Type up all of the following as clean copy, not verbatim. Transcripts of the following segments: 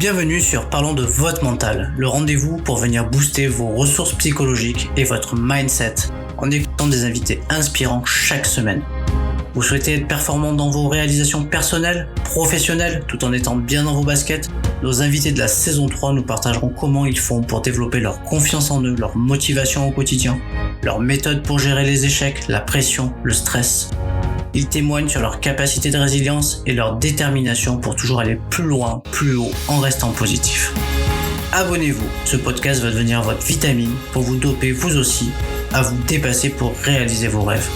Bienvenue sur Parlons de votre mental, le rendez-vous pour venir booster vos ressources psychologiques et votre mindset en écoutant des invités inspirants chaque semaine. Vous souhaitez être performant dans vos réalisations personnelles, professionnelles, tout en étant bien dans vos baskets? Nos invités de la saison 3 nous partageront comment ils font pour développer leur confiance en eux, leur motivation au quotidien, leurs méthodes pour gérer les échecs, la pression, le stress. Ils témoignent sur leur capacité de résilience et leur détermination pour toujours aller plus loin, plus haut, en restant positif. Abonnez-vous, ce podcast va devenir votre vitamine pour vous doper vous aussi à vous dépasser pour réaliser vos rêves.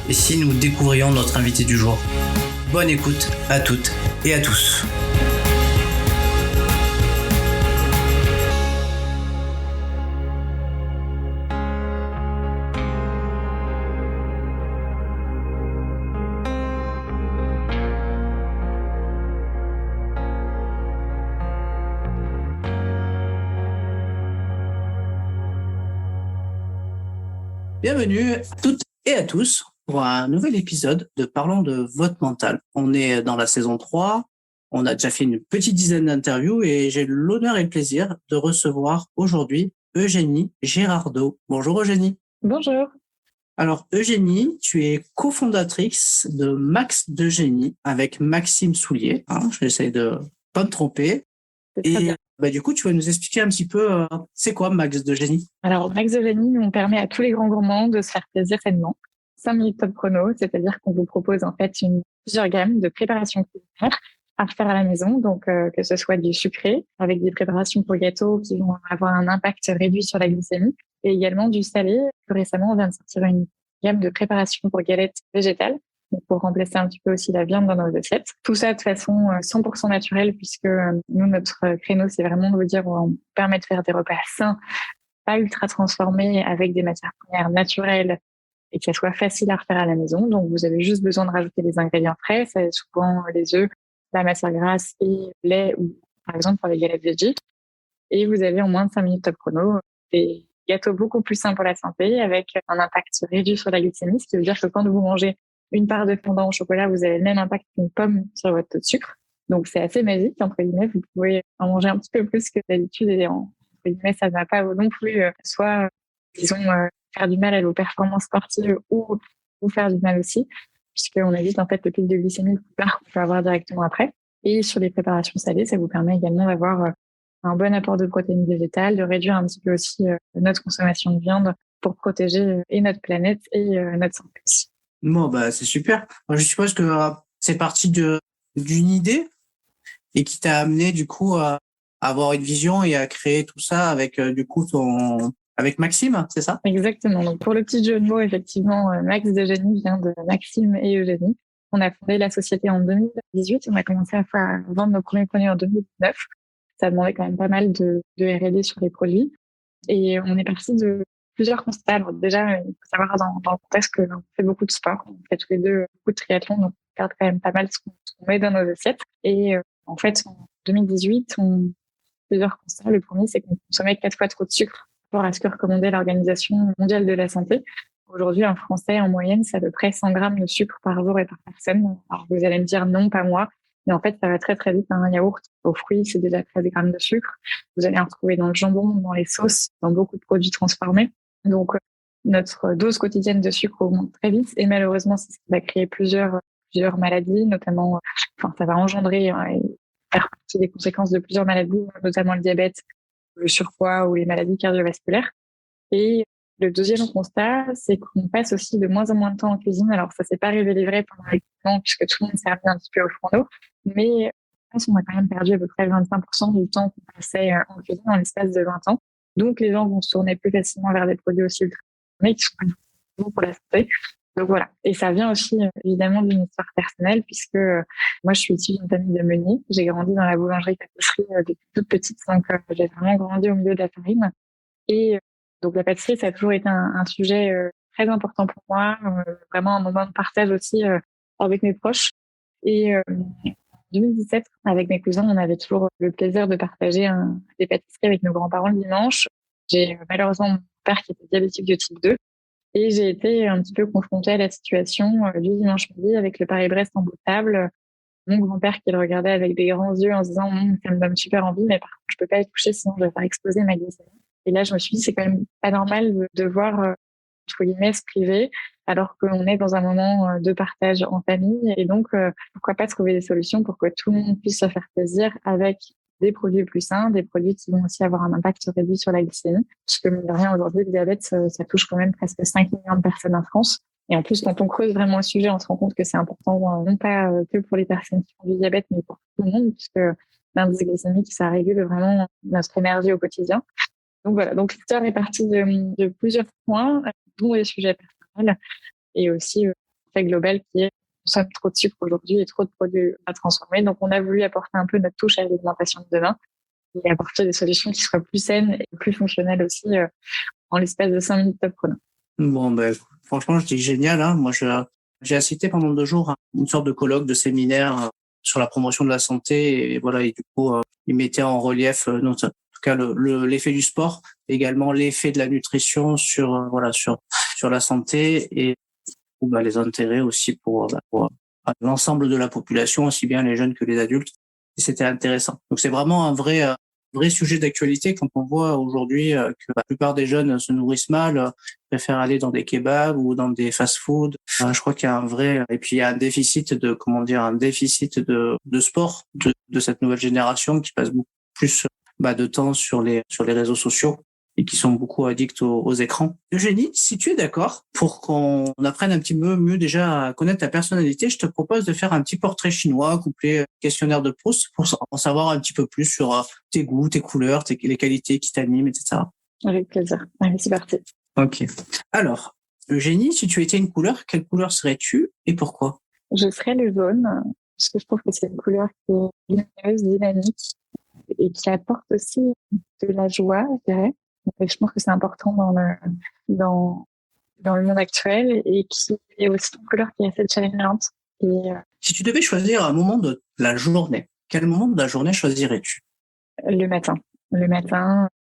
Et si nous découvrions notre invité du jour? Bonne écoute à toutes et à tous. Bienvenue à toutes et à tous pour un nouvel épisode de Parlons de votre mental. On est dans la saison 3, on a déjà fait une petite dizaine d'interviews et j'ai l'honneur et le plaisir de recevoir aujourd'hui Eugénie Girardot. Bonjour Eugénie. Bonjour. Alors Eugénie, tu es cofondatrice de Max de Génie avec Maxime Soulier. Je vais essayer de pas me tromper. Et du coup, tu vas nous expliquer un petit peu, c'est quoi Max de Génie? Alors, Max de Génie, on permet à tous les grands gourmands de se faire plaisir sainement. 5 minutes top chrono, c'est-à-dire qu'on vous propose en fait plusieurs gammes de préparations culinaires à refaire à la maison. Donc, que ce soit du sucré avec des préparations pour gâteaux qui vont avoir un impact réduit sur la glycémie, et également du salé. Plus récemment, on vient de sortir une gamme de préparations pour galettes végétales, pour remplacer un petit peu aussi la viande dans nos assiettes. Tout ça de façon 100% naturelle, puisque nous, notre créneau, c'est vraiment de vous dire, on permet de faire des repas sains, pas ultra transformés, avec des matières premières naturelles et que ça soit facile à refaire à la maison. Donc, vous avez juste besoin de rajouter les ingrédients frais. Ça est souvent les œufs, la matière grasse et le lait, ou par exemple pour les galettes veggie. Et vous avez en moins de 5 minutes top chrono des gâteaux beaucoup plus sains pour la santé, avec un impact réduit sur la glycémie, ce qui veut dire que quand vous mangez une part de fondant au chocolat, vous avez le même impact qu'une pomme sur votre taux de sucre. Donc, c'est assez magique, entre guillemets. Vous pouvez en manger un petit peu plus que d'habitude et entre guillemets, ça ne va pas non plus soit, faire du mal à vos performances sportives ou vous faire du mal aussi, puisqu'on évite en fait le pic de glycémie qu'on peut avoir directement après. Et sur les préparations salées, ça vous permet également d'avoir un bon apport de protéines végétales, de réduire un petit peu aussi notre consommation de viande pour protéger et notre planète et notre santé aussi. Bon, c'est super. Je suppose que c'est parti d'une idée et qui t'a amené du coup à avoir une vision et à créer tout ça avec avec Maxime, c'est ça? Exactement. Donc pour le petit jeu de mots, effectivement, Max de Génie vient de Maxime et Eugénie. On a fondé la société en 2018. On a commencé à vendre nos premiers produits en 2019. Ça demandait quand même pas mal de R&D sur les produits. Et on est parti de plusieurs constats. Alors déjà, il faut savoir dans le contexte qu'on fait beaucoup de sport. On fait tous les deux beaucoup de triathlon, donc on perd quand même pas mal ce qu'on met dans nos assiettes. Et en fait, en 2018, on a plusieurs constats. Le premier, c'est qu'on consommait 4 fois trop de sucre par rapport à ce que recommandait l'Organisation mondiale de la santé. Aujourd'hui, un Français, en moyenne, c'est à peu près 100 grammes de sucre par jour et par personne. Alors, vous allez me dire non, pas moi. Mais en fait, ça va très, très vite. Un yaourt aux fruits, c'est déjà 13 grammes de sucre. Vous allez en retrouver dans le jambon, dans les sauces, dans beaucoup de produits transformés. Donc, notre dose quotidienne de sucre augmente très vite. Et malheureusement, c'est ce qui va créer plusieurs maladies, notamment, ça va engendrer et faire partie des conséquences de plusieurs maladies, notamment le diabète, le surpoids ou les maladies cardiovasculaires. Et le deuxième constat, c'est qu'on passe aussi de moins en moins de temps en cuisine. Alors, ça s'est pas révélé vrai pendant les confinements, puisque tout le monde s'est remis un petit peu au fourneau. Mais on a quand même perdu à peu près 25% du temps qu'on passait en cuisine en l'espace de 20 ans. Donc, les gens vont se tourner plus facilement vers des produits aussi ultra transformés qui sont bons pour la santé. Donc voilà. Et ça vient aussi évidemment d'une histoire personnelle, puisque moi, je suis issue d'une famille de meuniers. J'ai grandi dans la boulangerie-pâtisserie depuis toute petite, donc j'ai vraiment grandi au milieu de la farine. Et donc la pâtisserie, ça a toujours été un sujet très important pour moi, vraiment un moment de partage aussi avec mes proches. Et en 2017, avec mes cousins, on avait toujours le plaisir de partager des pâtisseries avec nos grands-parents le dimanche. J'ai malheureusement mon père qui était diabétique de type 2 et j'ai été un petit peu confrontée à la situation du dimanche midi avec le Paris-Brest en bout de table. mon grand-père qui le regardait avec des grands yeux en se disant ça me donne super envie, mais par contre, je peux pas y toucher sinon je vais faire exploser ma glycémie. Et là, je me suis dit, c'est quand même pas normal de devoir, entre guillemets, se priver alors qu'on est dans un moment de partage en famille. Et donc, pourquoi pas trouver des solutions pour que tout le monde puisse se faire plaisir avec des produits plus sains, des produits qui vont aussi avoir un impact réduit sur la glycémie. Parce que, mine de rien, aujourd'hui, le diabète, ça touche quand même presque 5 millions de personnes en France. Et en plus, quand on creuse vraiment le sujet, on se rend compte que c'est important, non pas que pour les personnes qui ont du diabète, mais pour tout le monde, puisque l'indice glycémique, ça régule vraiment notre énergie au quotidien. Donc voilà, donc l'histoire est partie de plusieurs points, dont les sujets personnels et aussi fait global qui est on consomme trop de sucre aujourd'hui et trop de produits à transformer. Donc on a voulu apporter un peu notre touche à l'alimentation de demain et apporter des solutions qui soient plus saines et plus fonctionnelles aussi en l'espace de 5 minutes top chrono. Bon, ben, franchement, je dis génial. Hein. Moi, j'ai assisté pendant 2 jours à une sorte de colloque, de séminaire sur la promotion de la santé. Et voilà, et du coup, ils mettaient en relief, en tout cas, l'effet du sport, également l'effet de la nutrition sur, sur la santé et les intérêts aussi pour l'ensemble de la population, aussi bien les jeunes que les adultes. Et c'était intéressant. Donc, c'est vraiment un vrai sujet d'actualité quand on voit aujourd'hui que la plupart des jeunes se nourrissent mal, préfèrent aller dans des kebabs ou dans des fast-foods. Je crois qu'il y a un vrai, et puis il y a un déficit de sport de cette nouvelle génération qui passe beaucoup plus de temps sur les réseaux sociaux et qui sont beaucoup addicts aux écrans. Eugénie, si tu es d'accord, pour qu'on apprenne un petit peu mieux déjà à connaître ta personnalité, je te propose de faire un petit portrait chinois couplé questionnaire de Proust pour en savoir un petit peu plus sur tes goûts, tes couleurs, les qualités qui t'animent, etc. Avec plaisir. Allez, c'est parti. Ok. Alors, Eugénie, si tu étais une couleur, quelle couleur serais-tu et pourquoi? Je serais le jaune, parce que je trouve que c'est une couleur qui est lumineuse, dynamique et qui apporte aussi de la joie, je dirais. Et je pense que c'est important dans le monde actuel et qui est aussi une couleur qui est assez challengeante. Si tu devais choisir un moment de la journée, quel moment de la journée choisirais-tu? Le matin,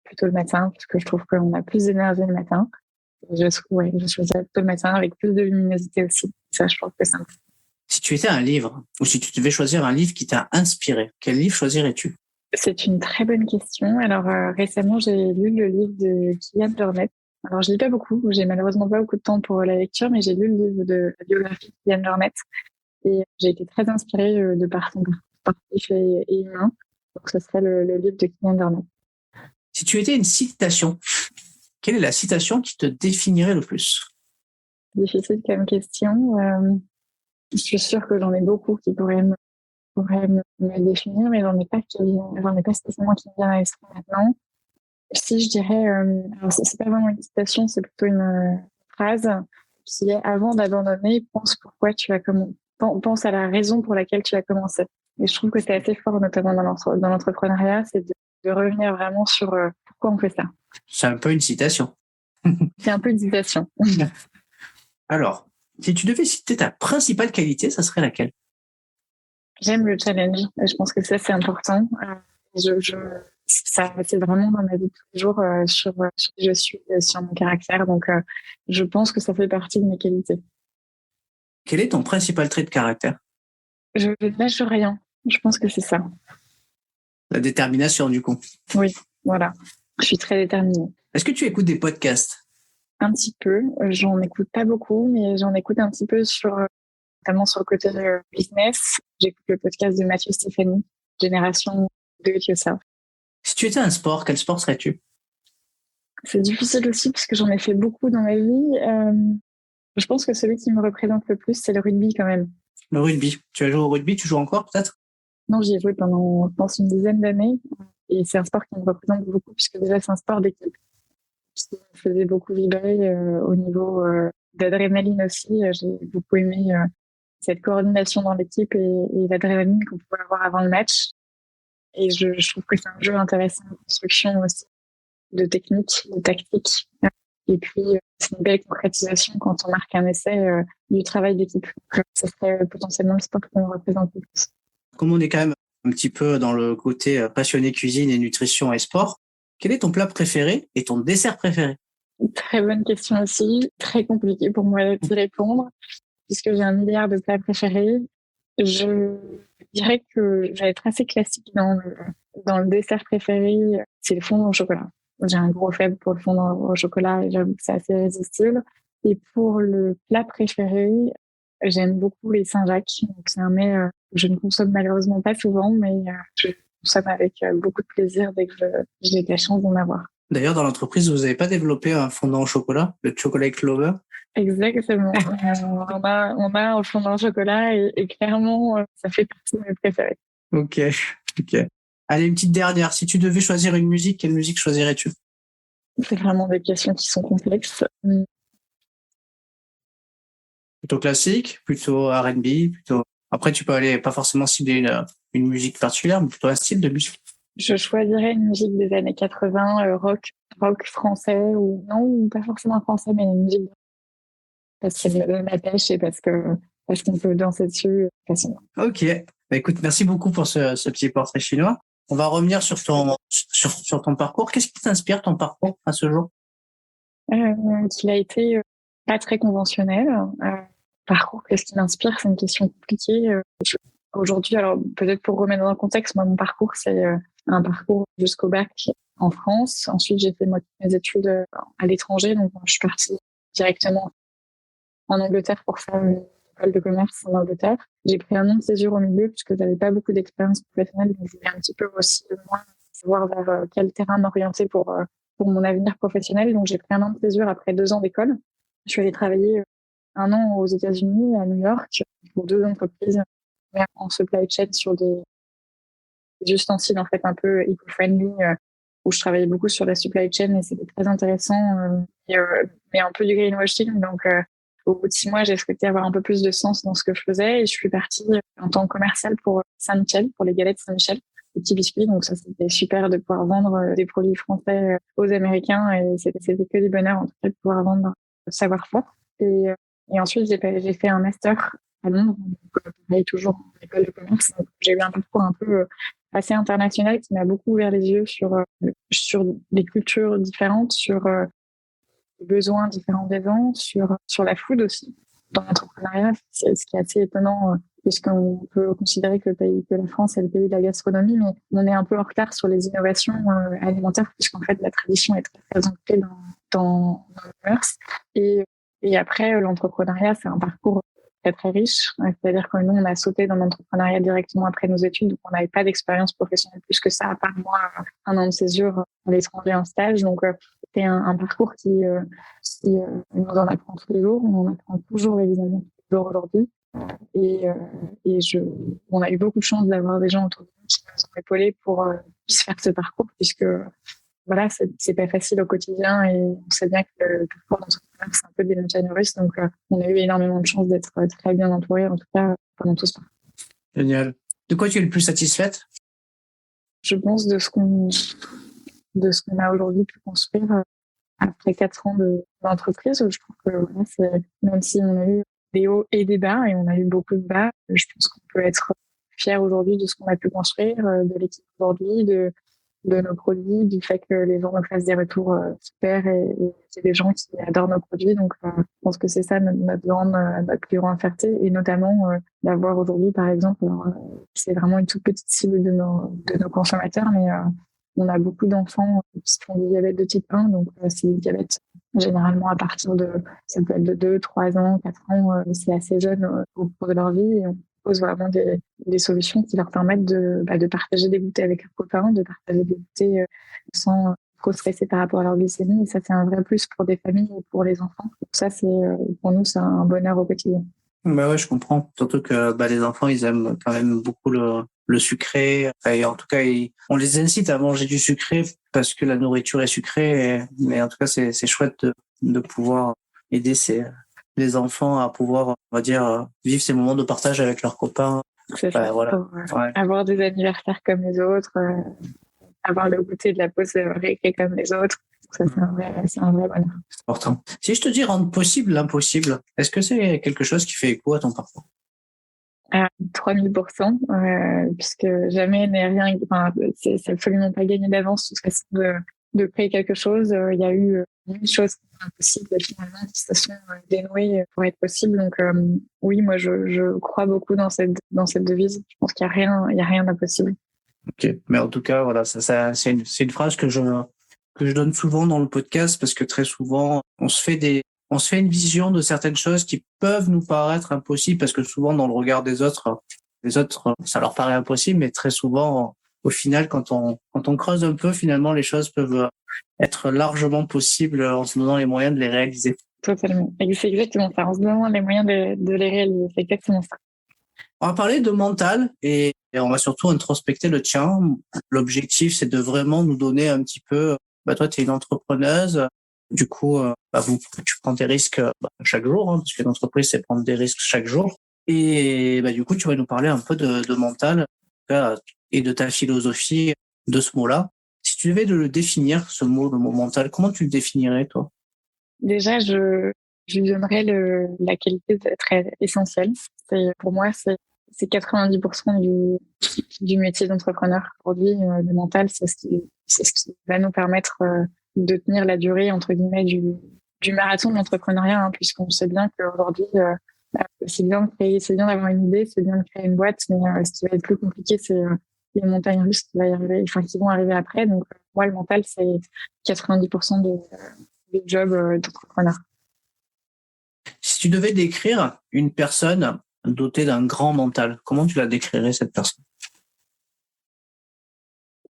plutôt le matin, parce que je trouve qu'on a plus d'énergie le matin. Je choisirais plutôt le matin avec plus de luminosité aussi. Ça, je trouve que c'est important. Si tu étais un livre, ou si tu devais choisir un livre qui t'a inspiré, quel livre choisirais-tu? C'est une très bonne question. Alors récemment, j'ai lu le livre de Kylian Jornet. Alors je lis pas beaucoup, j'ai malheureusement pas beaucoup de temps pour la lecture, mais j'ai lu le livre de la biographie de Kylian Jornet et j'ai été très inspirée de par son sportif et humain. Donc ce serait le livre de Kylian Jornet. Si tu étais une citation, quelle est la citation qui te définirait le plus? Difficile comme question. Je suis sûre que j'en ai beaucoup qui pourraient me définir, mais j'en ai pas spécialement qui me viennent à l'esprit maintenant. Si je dirais, alors c'est pas vraiment une citation, c'est plutôt une phrase qui est avant d'abandonner, pense à la raison pour laquelle tu as commencé. Et je trouve que c'est assez fort, notamment dans l'entrepreneuriat, c'est de revenir vraiment sur pourquoi on fait ça. C'est un peu une citation. C'est un peu une citation. Alors, si tu devais citer ta principale qualité, ça serait laquelle? J'aime le challenge. Et je pense que ça, c'est important. Ça, c'est vraiment dans ma vie de tous les jours sur qui je suis, sur mon caractère. Donc, je pense que ça fait partie de mes qualités. Quel est ton principal trait de caractère? Je ne lâche rien. Je pense que c'est ça. La détermination, du coup. Oui, voilà. Je suis très déterminée. Est-ce que tu écoutes des podcasts? Un petit peu. J'en écoute pas beaucoup, mais j'en écoute un petit peu notamment sur le côté business. J'écoute le podcast de Mathieu Stéphanie, Génération Do It Yourself. Si tu étais un sport, quel sport serais-tu? C'est difficile aussi parce que j'en ai fait beaucoup dans ma vie. Je pense que celui qui me représente le plus, c'est le rugby quand même. Le rugby. Tu as joué au rugby? Tu joues encore peut-être? Non, j'y ai joué pendant, je pense, une dizaine d'années. Et c'est un sport qui me représente beaucoup puisque déjà, c'est un sport d'équipe qui me faisait beaucoup vibrer au niveau d'adrénaline aussi. J'ai beaucoup aimé cette coordination dans l'équipe et l'adrénaline qu'on pouvait avoir avant le match. Et je trouve que c'est un jeu intéressant de construction aussi, de technique, de tactique. Et puis, c'est une belle concrétisation quand on marque un essai du travail d'équipe. Ce serait potentiellement le sport qui me représente le plus. Comme on est quand même un petit peu dans le côté passionné cuisine et nutrition et sport, quel est ton plat préféré et ton dessert préféré? Très bonne question aussi, très compliqué pour moi d'y répondre, puisque j'ai un milliard de plats préférés. Je dirais que je vais être assez classique dans le dessert préféré, c'est le fondant au chocolat. J'ai un gros faible pour le fondant au chocolat et j'avoue que c'est assez irrésistible. Et pour le plat préféré, j'aime beaucoup les Saint-Jacques. Donc c'est un mets que je ne consomme malheureusement pas souvent, mais je consomme avec beaucoup de plaisir dès que j'ai la chance d'en avoir. D'ailleurs, dans l'entreprise, vous n'avez pas développé un fondant au chocolat, le chocolate clover? Exactement. On a un fondant au chocolat et clairement, ça fait partie de mes préférés. Ok. Allez, une petite dernière. Si tu devais choisir une musique, quelle musique choisirais-tu? C'est vraiment des questions qui sont complexes. Plutôt classique, plutôt R&B, plutôt... Après, tu peux aller, pas forcément cibler une musique particulière, mais plutôt un style de musique. Je choisirais une musique des années 80, rock français, ou pas forcément français, mais une musique parce qu'elle me donne la pêche et parce qu'on peut danser dessus facilement. Ok. Bah, écoute, merci beaucoup pour ce petit portrait chinois. On va revenir sur ton parcours. Qu'est-ce qui t'inspire ton parcours à ce jour? Qu'il a été pas très conventionnel. Parcours, qu'est-ce qui m'inspire? C'est une question compliquée. Aujourd'hui, alors peut-être pour remettre dans le contexte, moi, mon parcours, c'est un parcours jusqu'au bac en France. Ensuite, j'ai fait mes études à l'étranger. Donc, je suis partie directement en Angleterre pour faire une école de commerce en Angleterre. J'ai pris un an de césure au milieu puisque j'avais pas beaucoup d'expérience professionnelle. Donc, je voulais un petit peu aussi, moi, savoir vers quel terrain m'orienter pour mon avenir professionnel. Donc, j'ai pris un an de césure après 2 ans d'école. Je suis allée travailler un an aux États-Unis, à New York, pour 2 entreprises en supply chain sur des ustensiles en fait un peu eco-friendly où je travaillais beaucoup sur la supply chain et c'était très intéressant mais un peu du greenwashing. Donc au bout de 6 mois, j'ai souhaité avoir un peu plus de sens dans ce que je faisais et je suis partie en tant que commerciale pour Saint-Michel, pour les galettes Saint-Michel, les petits biscuits. Donc ça, c'était super de pouvoir vendre des produits français aux Américains et c'était que du bonheur en tout cas de pouvoir vendre le savoir-faire. Et ensuite, j'ai fait un master à Londres, donc toujours en école de commerce. Donc, j'ai eu un parcours un peu assez international qui m'a beaucoup ouvert les yeux sur des cultures différentes, sur les besoins différents des gens, sur la food aussi. Dans l'entrepreneuriat, c'est ce qui est assez étonnant, puisqu'on peut considérer que la France est le pays de la gastronomie, mais on est un peu en retard sur les innovations alimentaires, puisqu'en fait, la tradition est très, très ancrée dans le commerce. Et après, l'entrepreneuriat, c'est un parcours très, très riche. C'est-à-dire que nous, on a sauté dans l'entrepreneuriat directement après nos études, donc on n'avait pas d'expérience professionnelle plus que ça, à part moi, un an de césure à l'étranger en stage. Donc, c'était un parcours qui nous en apprend tous les jours. On en apprend toujours, évidemment, toujours aujourd'hui. On a eu beaucoup de chance d'avoir des gens autour de nous qui nous ont épaulés pour puisse faire ce parcours, puisque voilà, c'est pas facile au quotidien et on sait bien que le parcours d'entrepreneur, c'est un peu des montagnes russes. Donc, on a eu énormément de chance d'être très bien entourés, en tout cas, pendant tout ce parcours. Génial. De quoi tu es le plus satisfaite? Je pense de ce qu'on a aujourd'hui pu construire après 4 ans d'entreprise. Je trouve que voilà, même si on a eu des hauts et des bas, et on a eu beaucoup de bas, je pense qu'on peut être fier aujourd'hui de ce qu'on a pu construire, de l'équipe aujourd'hui, de nos produits, du fait que les gens nous fassent des retours super et c'est des gens qui adorent nos produits. Donc, je pense que c'est ça notre plus grande fierté et notamment d'avoir aujourd'hui, par exemple, c'est vraiment une toute petite cible de nos consommateurs, mais on a beaucoup d'enfants qui font du diabète de type 1, donc c'est du diabète généralement à partir ça peut être de 2, 3 ans, 4 ans, c'est assez jeune au cours de leur vie et on propose vraiment des solutions qui leur permettent de partager des goûters avec leurs copains, de partager des goûters sans trop stresser par rapport à leur glycémie. Et ça, c'est un vrai plus pour des familles et pour les enfants. Donc ça, pour nous, c'est un bonheur au quotidien. Bah ouais, je comprends. Surtout que les enfants, ils aiment quand même beaucoup le sucré. Et en tout cas, on les incite à manger du sucré parce que la nourriture est sucrée. Mais en tout cas, c'est chouette de pouvoir aider les enfants à pouvoir, on va dire, vivre ces moments de partage avec leurs copains. C'est ça, voilà. Pour avoir des anniversaires comme les autres, avoir le goûter de la pause récré comme les autres. Ça, c'est un vrai bonheur. C'est important. Si je te dis rendre possible l'impossible, est-ce que c'est quelque chose qui fait écho à ton parcours? 3000%, puisque jamais n'est rien, c'est absolument pas gagné d'avance, toute façon de créer quelque chose. Il y a eu mille choses impossibles finalement qui se sont dénouées pour être possibles. Donc oui, moi je crois beaucoup dans cette devise. Je pense qu'il y a rien d'impossible. Ok, mais en tout cas, voilà, c'est une phrase que je donne souvent dans le podcast parce que très souvent, on se fait une vision de certaines choses qui peuvent nous paraître impossibles parce que souvent dans le regard des autres, ça leur paraît impossible, mais très souvent, au final, quand on creuse un peu, finalement, les choses peuvent être largement possibles en se donnant les moyens de les réaliser. Totalement. Et c'est exactement ça. En se donnant les moyens de les réaliser. C'est exactement ça. On va parler de mental et on va surtout introspecter le tien. L'objectif, c'est de vraiment nous donner un petit peu, toi, tu es une entrepreneuse. Du coup, tu prends des risques chaque jour, parce que l'entreprise, c'est prendre des risques chaque jour. Et du coup, tu vas nous parler un peu de mental et de ta philosophie de ce mot-là. Si tu devais le définir, le mot mental, comment tu le définirais, toi? Déjà, je lui donnerais la qualité d'être essentielle. Pour moi, c'est 90% du métier d'entrepreneur. Aujourd'hui, le mental, c'est ce qui va nous permettre de tenir la durée, entre guillemets, du marathon de l'entrepreneuriat, hein, puisqu'on sait bien qu'aujourd'hui, c'est bien d'avoir une idée, c'est bien de créer une boîte, mais ce qui va être plus compliqué, c'est les montagnes russes qui vont arriver après. Donc, moi, le mental, c'est 90% du job d'entrepreneur. Si tu devais décrire une personne dotée d'un grand mental, comment tu la décrirais, cette personne?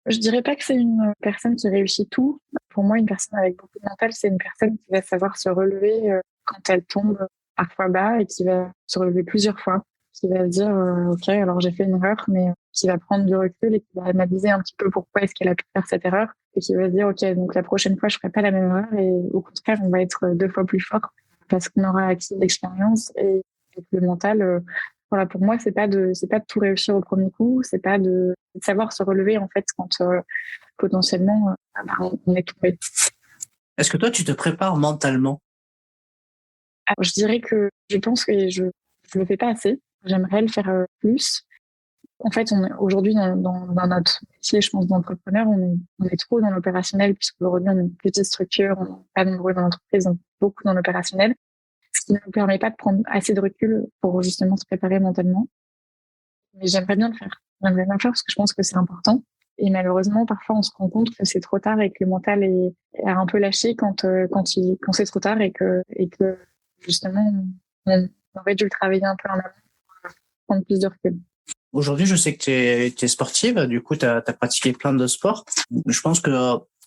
Je dirais pas que c'est une personne qui réussit tout. Pour moi, une personne avec beaucoup de mental, c'est une personne qui va savoir se relever quand elle tombe parfois bas et qui va se relever plusieurs fois, qui va se dire ok, alors j'ai fait une erreur, mais qui va prendre du recul et qui va analyser un petit peu pourquoi est-ce qu'elle a pu faire cette erreur et qui va se dire ok, donc la prochaine fois je ferai pas la même erreur et au contraire on va être 2 fois plus fort parce qu'on aura acquis de l'expérience et le mental. Voilà, pour moi, c'est pas de tout réussir au premier coup, c'est pas de savoir se relever en fait quand potentiellement on est tombé. Est-ce que toi, tu te prépares mentalement? Alors, je dirais que je pense que je le fais pas assez. J'aimerais le faire plus. En fait, aujourd'hui dans notre métier, je pense, d'entrepreneur, on est trop dans l'opérationnel puisqu'aujourd'hui on est une petite structure, on n'est pas nombreux dans l'entreprise, donc beaucoup dans l'opérationnel, ce qui ne nous permet pas de prendre assez de recul pour justement se préparer mentalement. Mais j'aimerais bien le faire. J'aimerais bien le faire parce que je pense que c'est important. Et malheureusement, parfois, on se rend compte que c'est trop tard et que le mental est un peu lâché quand c'est trop tard et que justement, on aurait dû le travailler un peu en amont pour prendre plus de recul. Aujourd'hui, je sais que tu es sportive, du coup, tu as pratiqué plein de sports. Je pense que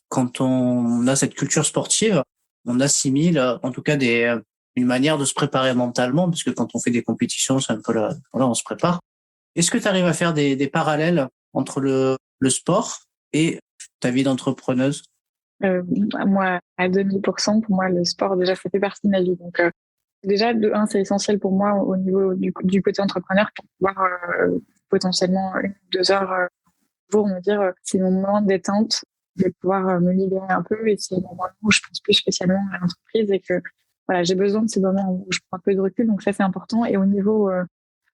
quand on a cette culture sportive, on assimile en tout cas une manière de se préparer mentalement, parce que quand on fait des compétitions, c'est un peu on se prépare. Est-ce que tu arrives à faire des parallèles entre le sport et ta vie d'entrepreneuse? Moi, à 2000%, pour moi, le sport, déjà, ça fait partie de ma vie. Donc, déjà, de un, c'est essentiel pour moi au niveau du côté entrepreneur pour pouvoir potentiellement 1 ou 2 heures pour me dire c'est mon moment de détente, je vais pouvoir me libérer un peu et c'est le moment où je pense plus spécialement à l'entreprise et que voilà, j'ai besoin de ces moments où je prends un peu de recul. Donc ça, c'est important. Et au niveau,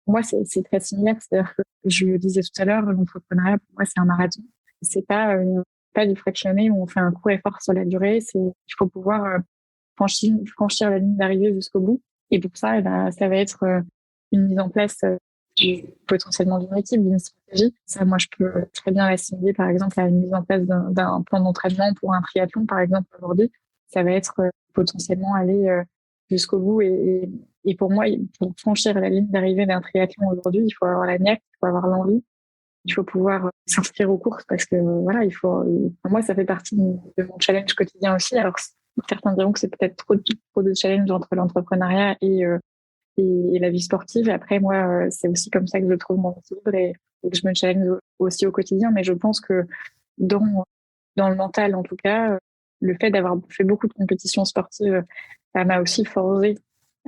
pour moi, c'est très similaire. C'est-à-dire que je le disais tout à l'heure, l'entrepreneuriat, pour moi, c'est un marathon. C'est pas du fractionné où on fait un court effort sur la durée. Il faut pouvoir franchir la ligne d'arrivée jusqu'au bout. Et pour ça, ça va être une mise en place potentiellement d'une équipe, d'une stratégie. Ça, moi, je peux très bien l'assimiler, par exemple, à une mise en place d'un plan d'entraînement pour un triathlon, par exemple, aujourd'hui. Ça va être potentiellement aller jusqu'au bout. Et pour moi, pour franchir la ligne d'arrivée d'un triathlon aujourd'hui, il faut avoir la niaque, il faut avoir l'envie, il faut pouvoir s'inscrire aux courses parce que voilà, pour moi, ça fait partie de mon challenge quotidien aussi. Alors, certains diront que c'est peut-être trop de challenge entre l'entrepreneuriat et la vie sportive. Après, moi, c'est aussi comme ça que je trouve mon équilibre et que je me challenge aussi au quotidien. Mais je pense que dans le mental, en tout cas, le fait d'avoir fait beaucoup de compétitions sportives, ça m'a aussi forgé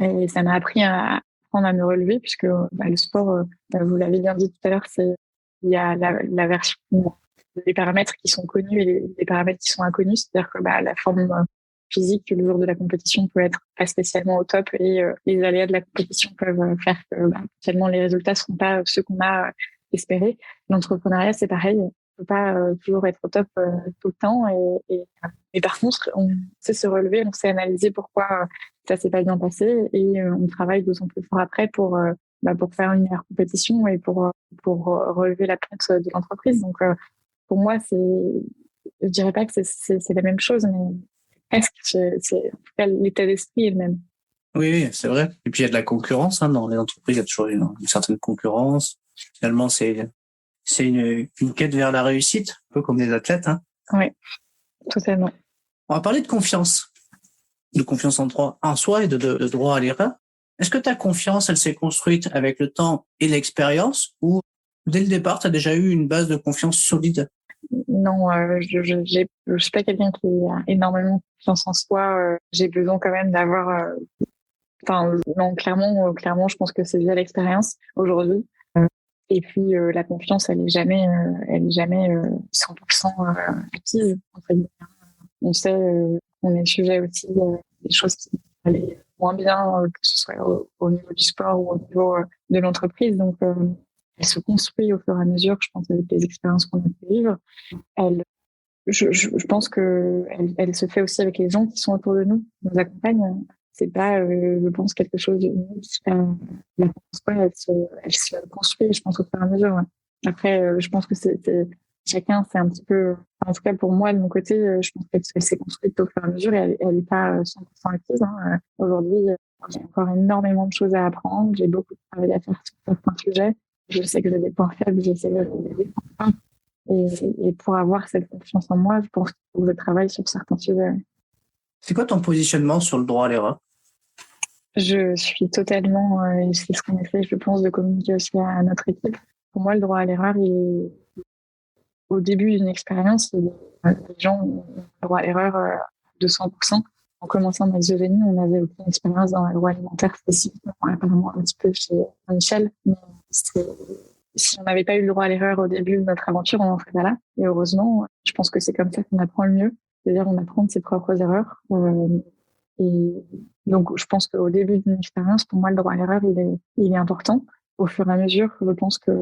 et ça m'a appris à apprendre à me relever puisque le sport, vous l'avez bien dit tout à l'heure, il y a la version, les paramètres qui sont connus et les paramètres qui sont inconnus. C'est-à-dire que la forme physique le jour de la compétition peut être pas spécialement au top et les aléas de la compétition peuvent faire que potentiellement les résultats sont pas ceux qu'on a espéré. L'entrepreneuriat, c'est pareil. On peut pas toujours être au top tout le temps et Mais par contre, on sait se relever, on sait analyser pourquoi ça s'est pas bien passé et on travaille d'autant plus fort après pour faire une meilleure compétition et pour relever la pente de l'entreprise. Donc, pour moi, je dirais pas que c'est la même chose, mais presque, en tout cas, l'état d'esprit est le même. Oui, c'est vrai. Et puis il y a de la concurrence dans les entreprises, il y a toujours une certaine concurrence. Finalement, c'est une quête vers la réussite, un peu comme des athlètes. Oui, totalement. On va parler de confiance en soi et de droit à l'erreur. Est-ce que ta confiance, elle s'est construite avec le temps et l'expérience, ou dès le départ, tu as déjà eu une base de confiance solide? Non, je suis pas quelqu'un qui a énormément confiance en soi. J'ai besoin quand même d'avoir. Non, clairement, je pense que c'est via l'expérience aujourd'hui. Et puis la confiance, elle est jamais 100% acquise. En fait. On sait qu'on est sujet aussi des choses qui allaient moins bien, que ce soit au niveau du sport ou au niveau de l'entreprise. Donc, elle se construit au fur et à mesure, je pense, avec les expériences qu'on a pu vivre. Je pense que elle se fait aussi avec les gens qui sont autour de nous, qui nous accompagnent. C'est pas, je pense, quelque chose de unique. La confiance, elle se construit, je pense, au fur et à mesure. Ouais. Après, je pense que chacun, c'est un petit peu, en tout cas pour moi, de mon côté, je pense qu'elle s'est construite au fur et à mesure et elle n'est pas 100% acquise. Aujourd'hui, j'ai encore énormément de choses à apprendre. J'ai beaucoup de travail à faire sur certains sujets. Je sais que j'ai des points faibles, j'essaie de les points. Et pour avoir cette confiance en moi, je pense qu'il faut que je travaille sur certains sujets. C'est quoi ton positionnement sur le droit à l'erreur? Je suis totalement, et c'est ce qu'on essaie, je pense, de communiquer aussi à notre équipe. Pour moi, le droit à l'erreur, au début d'une expérience, les gens ont le droit à l'erreur de 100%. En commençant dans l'exogénie, on n'avait aucune expérience dans la loi alimentaire spécifiquement, apparemment un petit peu chez Michel. Mais si on n'avait pas eu le droit à l'erreur au début de notre aventure, on n'en serait pas là. Et heureusement, je pense que c'est comme ça qu'on apprend le mieux. C'est-à-dire, on apprend de ses propres erreurs. Et donc, je pense qu'au début d'une expérience, pour moi, le droit à l'erreur, il est important. Au fur et à mesure, je pense que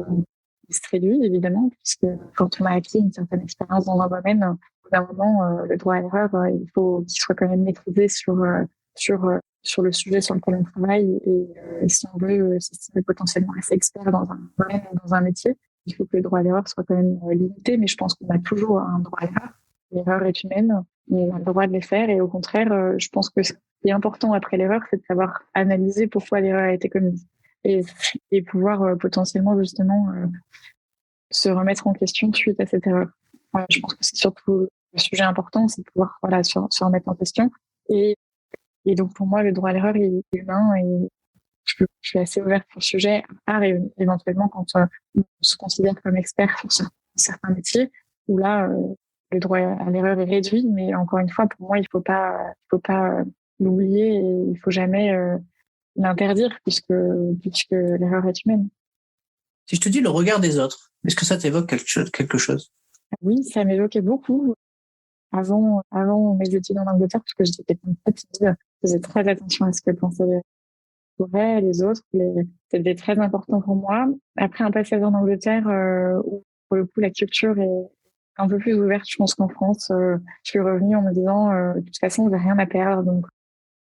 il se réduit, évidemment, puisque quand on a acquis une certaine expérience dans un domaine, au bout d'un moment, le droit à l'erreur, il faut qu'il soit quand même maîtrisé sur le sujet sur lequel on travaille. Et si on veut s'estimer potentiellement assez expert dans un domaine, dans un métier, il faut que le droit à l'erreur soit quand même limité. Mais je pense qu'on a toujours un droit à l'erreur. L'erreur est humaine, on a le droit de les faire. Et au contraire, je pense que ce qui est important après l'erreur, c'est de savoir analyser pourquoi l'erreur a été commise. Et pouvoir potentiellement justement se remettre en question suite à cette erreur. Je pense que c'est surtout le sujet important, c'est de pouvoir se remettre en question. Et donc pour moi, le droit à l'erreur il est humain et je suis assez ouverte sur le sujet, à part éventuellement quand on se considère comme expert sur certains métiers, où là, le droit à l'erreur est réduit. Mais encore une fois, pour moi, il faut pas l'oublier et il faut jamais l'interdire puisque l'erreur est humaine. Si je te dis le regard des autres, est-ce que ça t'évoque quelque chose? Oui, ça m'évoquait beaucoup avant mes études en Angleterre, parce que j'étais quelqu'un de très timide. Je faisais très attention à ce que pensaient les autres. C'était très important pour moi. Après un passage en Angleterre, où pour le coup la culture est un peu plus ouverte, je pense qu'en France, je suis revenue en me disant de toute façon, j'ai rien à perdre, donc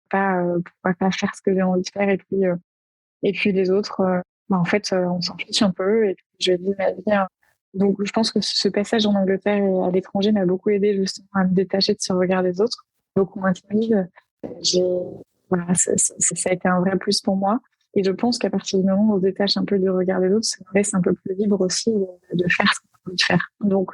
pourquoi pas faire ce que j'ai envie de faire et puis les autres, en fait, on s'en fiche un peu et puis je vis ma vie. Donc, je pense que ce passage en Angleterre et à l'étranger m'a beaucoup aidé justement à me détacher de ce regard des autres, beaucoup moins timide. Ça a été un vrai plus pour moi. Et je pense qu'à partir du moment où on se détache un peu du regard des autres, ça nous laisse un peu plus libre aussi de faire ce qu'on a envie de faire. Donc,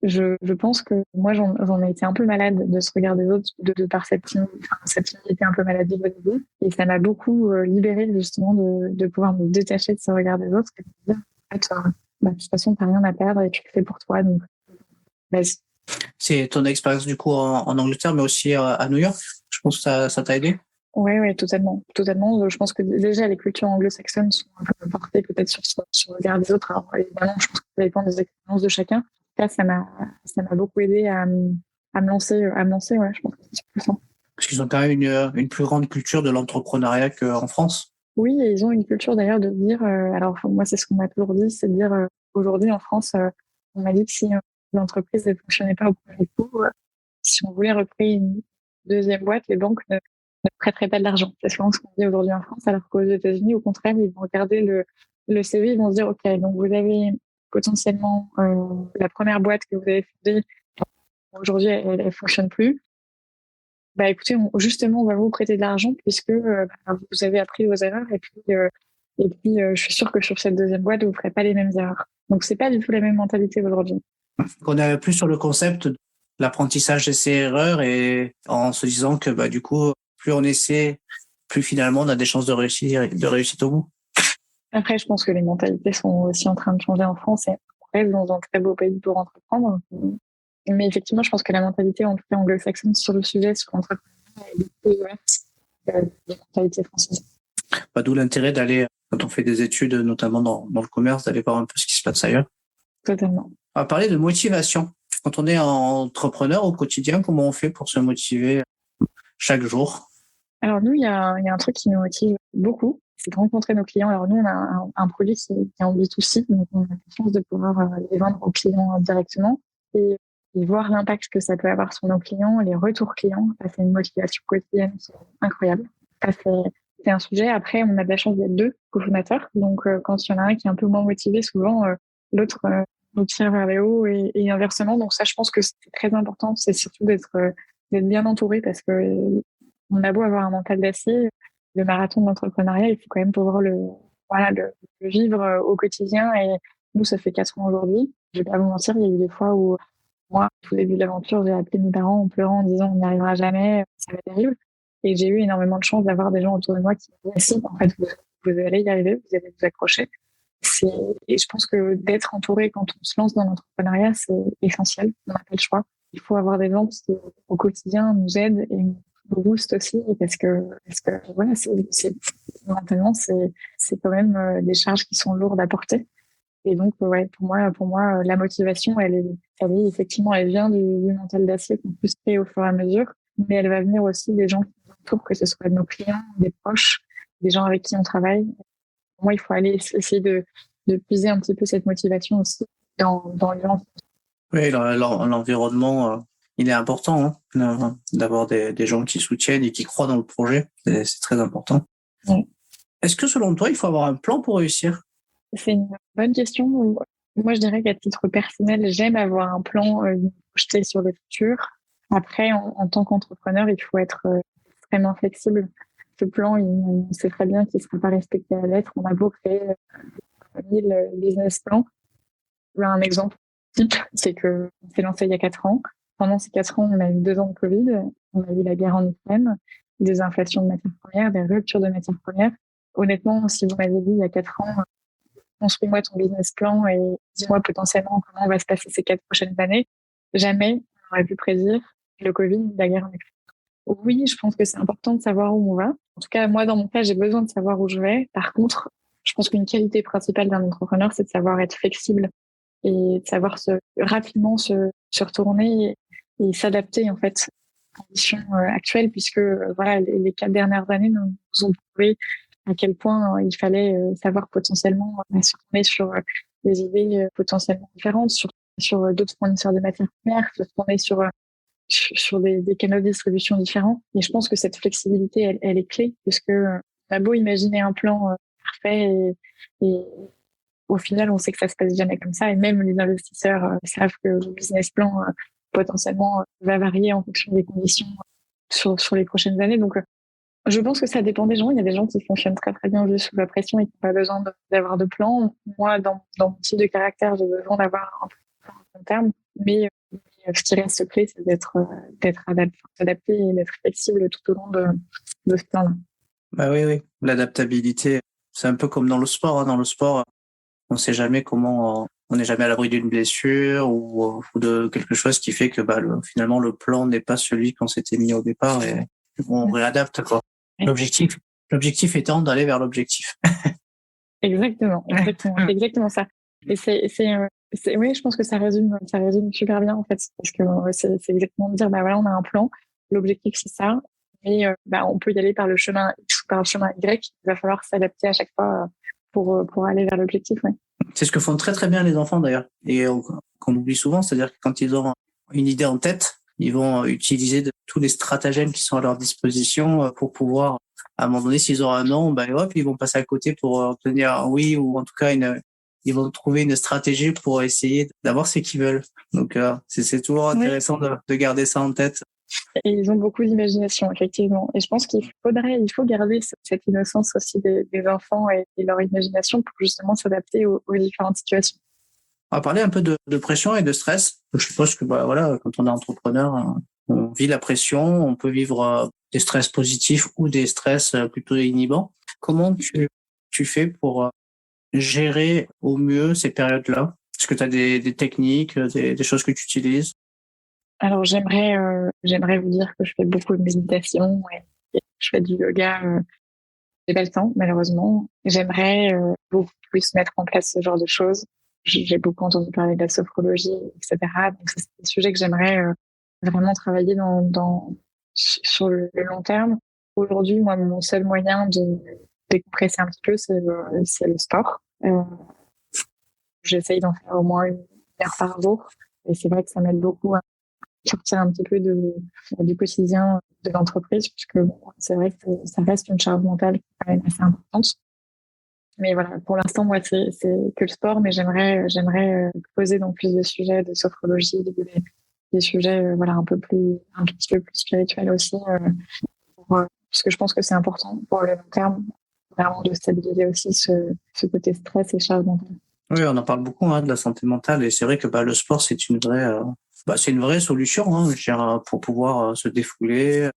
je pense que moi, j'en ai été un peu malade de ce regard des autres, de par cette timidité un peu maladive au début. Et ça m'a beaucoup libérée, justement, de pouvoir me détacher de ce regard des autres et de dire, en fait, de toute façon, t'as rien à perdre et tu le fais pour toi. Donc, vas-y. C'est ton expérience, du coup, en Angleterre, mais aussi à New York. Je pense que ça t'a aidé. Oui, totalement. Je pense que déjà, les cultures anglo-saxonnes sont un peu portées peut-être sur le regard des autres. Alors, évidemment, je pense que ça dépend des expériences de chacun. Ça m'a beaucoup aidé à me lancer, ouais, je pense que c'est plus ça. Parce qu'ils ont quand même une plus grande culture de l'entrepreneuriat qu'en France. Oui, et ils ont une culture d'ailleurs de dire, alors moi c'est ce qu'on m'a toujours dit, c'est de dire aujourd'hui en France, on m'a dit que si l'entreprise ne fonctionnait pas au premier coup, si on voulait recréer une deuxième boîte, les banques ne prêteraient pas de l'argent. C'est souvent ce qu'on dit aujourd'hui en France, alors qu'aux États-Unis, au contraire, ils vont regarder le CV, ils vont se dire, OK, donc vous avez potentiellement la première boîte que vous avez fondée, aujourd'hui, elle fonctionne plus. Bah écoutez, justement, on va vous prêter de l'argent puisque vous avez appris vos erreurs et puis je suis sûre que sur cette deuxième boîte, vous ne ferez pas les mêmes erreurs. Donc, c'est pas du tout la même mentalité aujourd'hui. On est plus sur le concept de l'apprentissage d'essais-erreurs et en se disant que du coup, plus on essaie, plus finalement on a des chances de réussite au bout. Après, je pense que les mentalités sont aussi en train de changer en France et on reste dans un très beau pays pour entreprendre. Mais effectivement, je pense que la mentalité, en tout cas anglo-saxonne, sur le sujet, sur l'entrepreneuriat, est beaucoup plus ouverte que la mentalité française. D'où l'intérêt d'aller, quand on fait des études, notamment dans le commerce, d'aller voir un peu ce qui se passe ailleurs. Totalement. On va parler de motivation. Quand on est entrepreneur au quotidien, comment on fait pour se motiver chaque jour? Alors nous, il y a un truc qui nous motive beaucoup, c'est de rencontrer nos clients. Alors nous, on a un produit qui est en B2C, donc on a la chance de pouvoir les vendre aux clients directement et voir l'impact que ça peut avoir sur nos clients, les retours clients. Ça, c'est une motivation quotidienne qui est incroyable. Ça, c'est un sujet. Après, on a de la chance d'être deux cofondateurs. Donc, quand il y en a un qui est un peu moins motivé, souvent, l'autre nous tire vers le haut et inversement. Donc ça, je pense que c'est très important. C'est surtout d'être bien entouré parce que on a beau avoir un mental d'acier, le marathon de l'entrepreneuriat, il faut quand même pouvoir le vivre au quotidien. Et nous, ça fait 4 ans aujourd'hui. Je vais pas vous mentir, il y a eu des fois où moi, au tout début de l'aventure, j'ai appelé mes parents en pleurant, en disant on n'y arrivera jamais, ça va être terrible. Et j'ai eu énormément de chance d'avoir des gens autour de moi qui me disaient si, en fait, vous allez y arriver, vous allez vous accrocher. Et je pense que d'être entouré quand on se lance dans l'entrepreneuriat, c'est essentiel. On n'a pas le choix. Il faut avoir des gens qui, au quotidien, nous aident et nous boostent aussi parce que voilà, mentalement, c'est quand même des charges qui sont lourdes à porter. Et donc, ouais, pour moi, la motivation, elle effectivement, elle vient du mental d'acier qu'on peut se créer au fur et à mesure, mais elle va venir aussi des gens qui nous entourent, que ce soit nos clients, des proches, des gens avec qui on travaille. Pour moi, il faut aller essayer de puiser un petit peu cette motivation aussi dans les gens. Oui, l'environnement, il est important, hein, d'avoir des gens qui soutiennent et qui croient dans le projet. C'est très important. Oui. Est-ce que selon toi, il faut avoir un plan pour réussir? C'est une bonne question. Moi, je dirais qu'à titre personnel, j'aime avoir un plan projeté sur le futur. Après, en tant qu'entrepreneur, il faut être extrêmement flexible. Ce plan, on sait très bien qu'il ne sera pas respecté à la lettre. On a beau créer 1000 business plans. Un exemple type, c'est qu'on s'est lancé il y a 4 ans. Pendant ces 4 ans, on a eu 2 ans de Covid. On a eu la guerre en Ukraine, des inflations de matières premières, des ruptures de matières premières. Honnêtement, si vous m'avez dit il y a 4 ans, construis-moi ton business plan et dis-moi potentiellement comment va se passer ces 4 prochaines années, jamais on aurait pu prédire le Covid, la guerre en Ukraine. Oui, je pense que c'est important de savoir où on va. En tout cas, moi, dans mon cas, j'ai besoin de savoir où je vais. Par contre, je pense qu'une qualité principale d'un entrepreneur, c'est de savoir être flexible et de savoir rapidement se retourner et s'adapter, en fait, aux conditions actuelles, puisque voilà, les 4 dernières années nous ont prouvé à quel point il fallait savoir potentiellement se tourner sur des idées potentiellement différentes, sur d'autres fournisseurs de matières premières, se tourner sur des canaux de distribution différents. Et je pense que cette flexibilité, elle est clé, parce que on a beau imaginer un plan parfait et au final, on sait que ça se passe jamais comme ça. Et même les investisseurs savent que le business plan potentiellement va varier en fonction des conditions sur les prochaines années. Donc, je pense que ça dépend des gens. Il y a des gens qui fonctionnent très très bien juste sous la pression et qui n'ont pas besoin d'avoir de plan. Moi, dans mon type de caractère, j'ai besoin d'avoir un plan à long terme. Mais ce qui reste clé, c'est d'être adapté et d'être flexible tout au long de ce plan-là. Oui. L'adaptabilité, c'est un peu comme dans le sport. Dans le sport, on ne sait jamais comment, on n'est jamais à l'abri d'une blessure ou de quelque chose qui fait que finalement le plan n'est pas celui qu'on s'était mis au départ et on réadapte, quoi. L'objectif étant d'aller vers l'objectif. Exactement, c'est exactement ça. Et oui, je pense que ça résume super bien en fait, parce que c'est exactement de dire voilà, on a un plan, l'objectif c'est ça, mais on peut y aller par le chemin X ou par le chemin Y. Il va falloir s'adapter à chaque fois pour aller vers l'objectif. Ouais. C'est ce que font très très bien les enfants d'ailleurs, et qu'on oublie souvent, c'est-à-dire que quand ils ont une idée en tête, ils vont utiliser tous les stratagèmes qui sont à leur disposition pour pouvoir, à un moment donné, s'ils ont un non, ben hop, ils vont passer à côté pour obtenir un oui, ou en tout cas ils vont trouver une stratégie pour essayer d'avoir ce qu'ils veulent. Donc c'est toujours intéressant de garder ça en tête. Et ils ont beaucoup d'imagination, effectivement. Et je pense il faut garder cette innocence aussi des enfants et leur imagination pour justement s'adapter aux différentes situations. On va parler un peu de pression et de stress. Je suppose que voilà, quand on est entrepreneur, on vit la pression, on peut vivre des stress positifs ou des stress plutôt inhibants. Comment tu fais pour gérer au mieux ces périodes-là? Est-ce que tu as des techniques, des choses que tu utilises? Alors j'aimerais vous dire que je fais beaucoup de méditation et je fais du yoga. J'ai pas le temps, malheureusement. J'aimerais beaucoup plus mettre en place ce genre de choses. J'ai beaucoup entendu parler de la sophrologie, etc. Donc c'est des sujets que j'aimerais vraiment travailler sur le long terme. Aujourd'hui, moi, mon seul moyen de décompresser un petit peu, c'est le sport. J'essaye d'en faire au moins 1 heure par jour. Et c'est vrai que ça m'aide beaucoup à sortir un petit peu du quotidien de l'entreprise, puisque c'est vrai que ça reste une charge mentale qui est quand même assez importante. Mais voilà, pour l'instant, moi, c'est que le sport, mais j'aimerais poser dans plus de sujets de sophrologie, des sujets, voilà, un petit peu plus spirituels aussi, parce que je pense que c'est important pour le long terme, vraiment de stabiliser aussi ce côté stress et charge mentale. Oui, on en parle beaucoup de la santé mentale, et c'est vrai que le sport, c'est une vraie solution, je veux dire, pour pouvoir se défouler,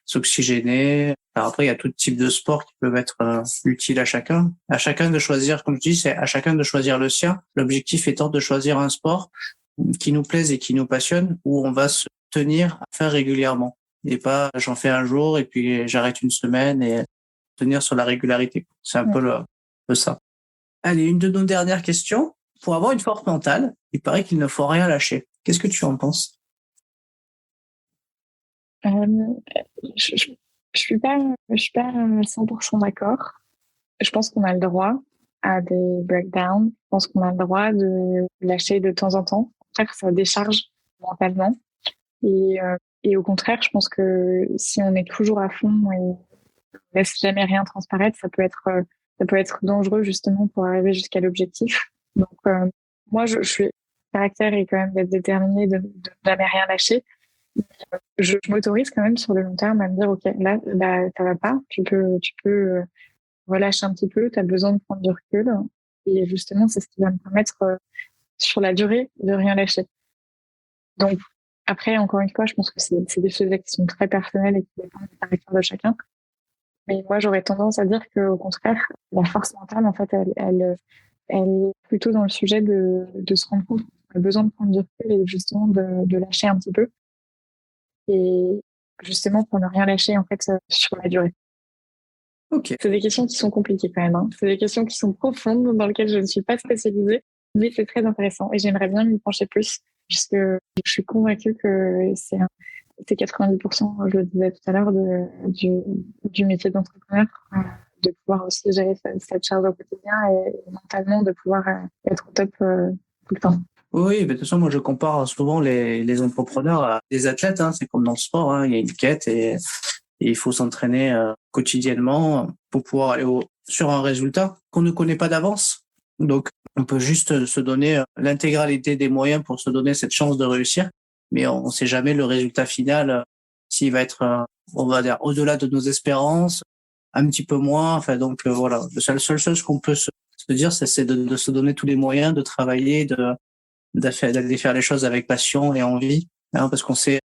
s'oxygéner. Alors après, il y a tout type de sports qui peuvent être utiles à chacun. À chacun de choisir, comme je dis, c'est à chacun de choisir le sien. L'objectif étant de choisir un sport qui nous plaise et qui nous passionne, où on va se tenir à faire régulièrement. Et pas j'en fais un jour et puis j'arrête une semaine, et tenir sur la régularité. C'est un peu ça. Allez, une de nos dernières questions. Pour avoir une force mentale, il paraît qu'il ne faut rien lâcher. Qu'est-ce que tu en penses? Je suis pas 100% d'accord. Je pense qu'on a le droit à des breakdowns. Je pense qu'on a le droit de lâcher de temps en temps. Au contraire, ça décharge mentalement. Et au contraire, je pense que si on est toujours à fond et on laisse jamais rien transparaître, ça peut être dangereux justement pour arriver jusqu'à l'objectif. Donc moi, je suis caractère est quand même d'être déterminé, de jamais rien lâcher. Je m'autorise quand même sur le long terme à me dire ok, là ça va pas, tu peux relâcher un petit peu, tu as besoin de prendre du recul, et justement c'est ce qui va me permettre sur la durée de rien lâcher. Donc après, encore une fois, je pense que c'est des sujets qui sont très personnels et qui dépendent du caractère de chacun, mais moi j'aurais tendance à dire que au contraire, la force mentale en fait elle est plutôt dans le sujet de se rendre compte qu'on a besoin de prendre du recul et justement de lâcher un petit peu, et justement pour ne rien lâcher en fait sur la durée. Ok. C'est des questions qui sont compliquées quand même. C'est des questions qui sont profondes, dans lesquelles je ne suis pas spécialisée, mais c'est très intéressant et j'aimerais bien m'y pencher plus, puisque je suis convaincue que c'est 90%, je le disais tout à l'heure, du métier d'entrepreneur, de pouvoir aussi gérer cette charge au quotidien et mentalement de pouvoir être au top tout le temps. Oui, mais de toute façon, moi, je compare souvent les entrepreneurs à des athlètes. C'est comme dans le sport, il y a une quête, et il faut s'entraîner quotidiennement pour pouvoir aller sur un résultat qu'on ne connaît pas d'avance. Donc, on peut juste se donner l'intégralité des moyens pour se donner cette chance de réussir, mais on ne sait jamais le résultat final, s'il va être, on va dire, au-delà de nos espérances, un petit peu moins. Enfin, donc voilà, la seule chose qu'on peut se dire, c'est de se donner tous les moyens, de travailler, d'aller faire les choses avec passion et envie, parce qu'on sait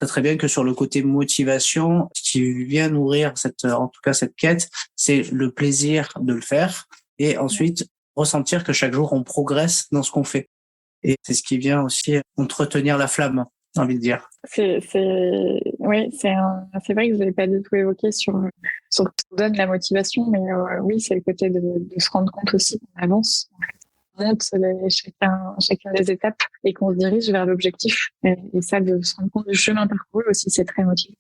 très bien que sur le côté motivation, ce qui vient nourrir en tout cas cette quête, c'est le plaisir de le faire, et ensuite ressentir que chaque jour on progresse dans ce qu'on fait. Et c'est ce qui vient aussi entretenir la flamme, j'ai envie de dire. Oui, c'est vrai que je l'avais pas du tout évoqué sur ce qui donne la motivation, mais oui, c'est le côté de se rendre compte aussi qu'on avance. On monte chacune des étapes et qu'on se dirige vers l'objectif. Et ça, de se rendre compte du chemin parcouru aussi, c'est très motivant.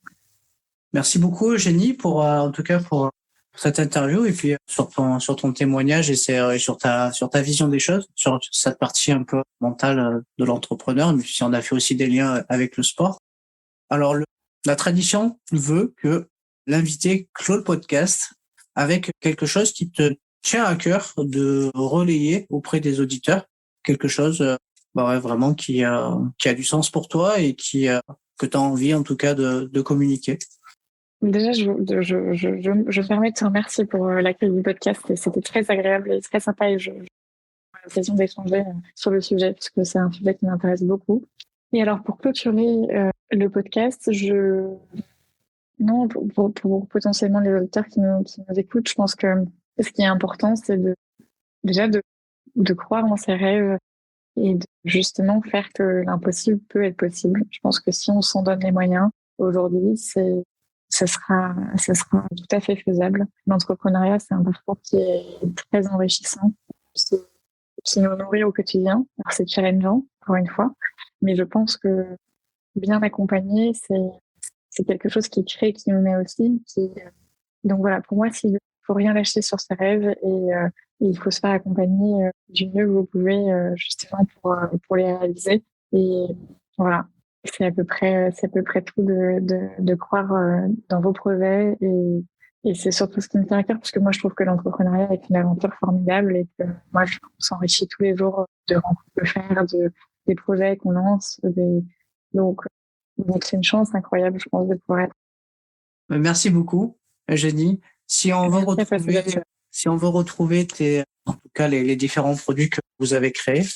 Merci beaucoup, Eugénie, en tout cas pour cette interview, et puis sur ton témoignage et sur ta vision des choses, sur cette partie un peu mentale de l'entrepreneur, mais puis on a fait aussi des liens avec le sport. Alors, la tradition veut que l'invité clôt le podcast avec quelque chose qui te tient à cœur de relayer auprès des auditeurs, quelque chose vraiment qui a du sens pour toi et que tu as envie en tout cas de communiquer. Déjà, je me permets de te remercier pour l'accueil du podcast. C'était très agréable et très sympa et j'ai l'occasion d'échanger sur le sujet parce que c'est un sujet qui m'intéresse beaucoup. Et alors, pour clôturer le podcast, pour potentiellement les auditeurs qui nous écoutent, je pense que ce qui est important, c'est de croire en ses rêves et de justement faire que l'impossible peut être possible. Je pense que si on s'en donne les moyens aujourd'hui, ça sera tout à fait faisable. L'entrepreneuriat, c'est un parcours qui est très enrichissant, qui nous nourrit au quotidien. Alors, c'est challengeant, encore une fois, mais je pense que bien accompagné, c'est quelque chose qui crée, qui nous met aussi. Donc voilà, pour moi, il faut rien lâcher sur ses rêves et il faut se faire accompagner du mieux que vous pouvez justement pour les réaliser. Et voilà, c'est à peu près tout de croire dans vos projets et c'est surtout ce qui me tient à cœur parce que moi je trouve que l'entrepreneuriat est une aventure formidable et que moi on s'enrichit tous les jours de rencontres de faire, des projets qu'on lance, donc c'est une chance incroyable, je pense, de pouvoir être. Merci beaucoup, Eugénie. Si on veut retrouver en tout cas les différents produits que vous avez créés,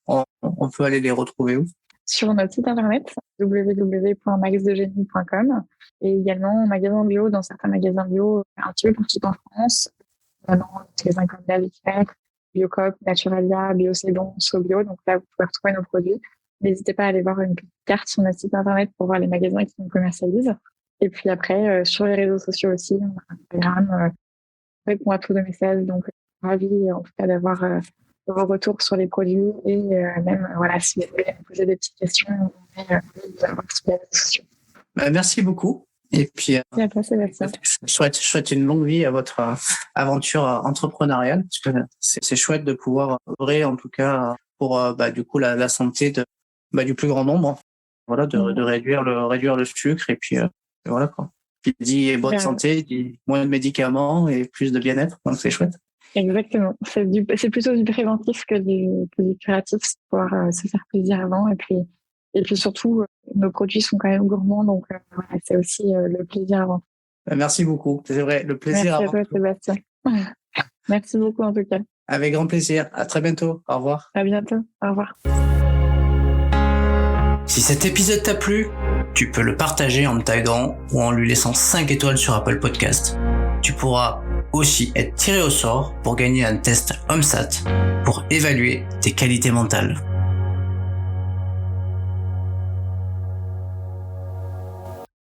on peut aller les retrouver où? Sur notre site internet www.maxdegenie.com et également en magasin bio, dans certains magasins bio un petit peu partout en France, dans les magasins comme Davic, Biocoop, Naturalia, Bio C'est Bon, SoBio. Donc là, vous pouvez retrouver nos produits. N'hésitez pas à aller voir une carte sur notre site internet pour voir les magasins qui nous commercialisent. Et puis après, sur les réseaux sociaux aussi, on a Instagram, répond à tous nos messages. Donc, ravi en tout cas d'avoir vos retours sur les produits et même, si vous voulez me poser des petites questions, on est d'avoir sur les réseaux sociaux. Merci beaucoup. Et puis, je souhaite une longue vie à votre aventure entrepreneuriale, parce que c'est chouette de pouvoir œuvrer, en tout cas, pour du coup la santé du plus grand nombre. Voilà, de réduire le sucre et puis voilà quoi. Qui dit bonne santé, dit moins de médicaments et plus de bien-être. Donc c'est chouette. Exactement. C'est plutôt du préventif que du curatif, c'est pouvoir se faire plaisir avant et puis surtout nos produits sont quand même gourmands, donc c'est aussi le plaisir avant. Merci beaucoup. C'est vrai, le plaisir avant. Merci à toi, Sébastien. Merci beaucoup en tout cas. Avec grand plaisir. À très bientôt. Au revoir. À bientôt. Au revoir. Si cet épisode t'a plu, tu peux le partager en me taguant ou en lui laissant 5 étoiles sur Apple Podcast. Tu pourras aussi être tiré au sort pour gagner un test OMSAT pour évaluer tes qualités mentales.